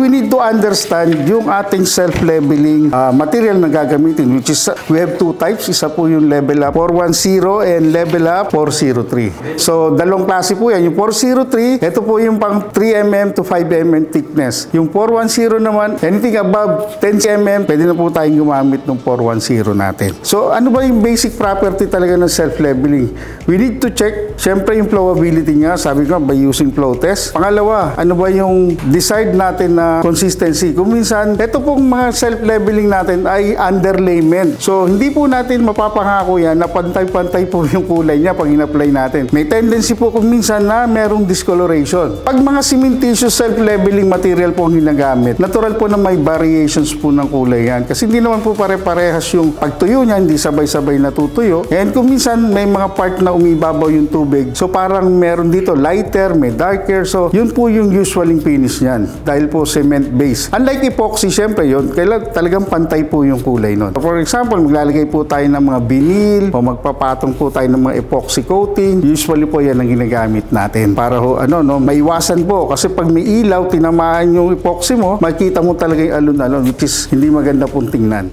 we need to understand yung ating self-leveling material na gagamitin, which is we have two types. Isa po yung level up 410 and level up 403. So, dalawang klase po yan. Yung 403, ito po yung pang 3 mm to 5 mm thickness. Yung 410 naman, anything above 10 mm, pwede na po tayong gumamit ng 410 natin. So, ano ba yung basic property talaga ng self-leveling? We need to check, syempre yung flowability niya, sabi ko, by using flow test. Pangalawa, ano ba yung decide natin na consistency? Kung minsan, ito pong mga self-leveling natin ay underlayment. So, hindi po natin mapapangako yan na pantay-pantay po yung kulay niya pag in-apply natin. May tendency po kung minsan na merong discoloration. Pag mga cementitious self-leveling material po ang ginagamit, natural po na may variations po ng kulay yan. Kasi hindi naman po pare-parehas yung pagtuyo niya, hindi sabay-sabay natutuyo. And kung minsan may mga part na umibabaw yung tubig, so parang meron dito lighter, may darker. So, yun po yung usual finish niyan. Dahil po cement base. Unlike epoxy, syempre yun, kailangan talagang pantay po yung kulay nun. For example, maglalagay po tayo ng mga vinyl o magpapatong po tayo ng mga epoxy coating. Usually po yan ang ginagamit natin para maiwasan po. Kasi pag may ilaw, tinamaan yung epoxy mo, makikita mo talaga yung alon-alon, which is hindi maganda pong tingnan.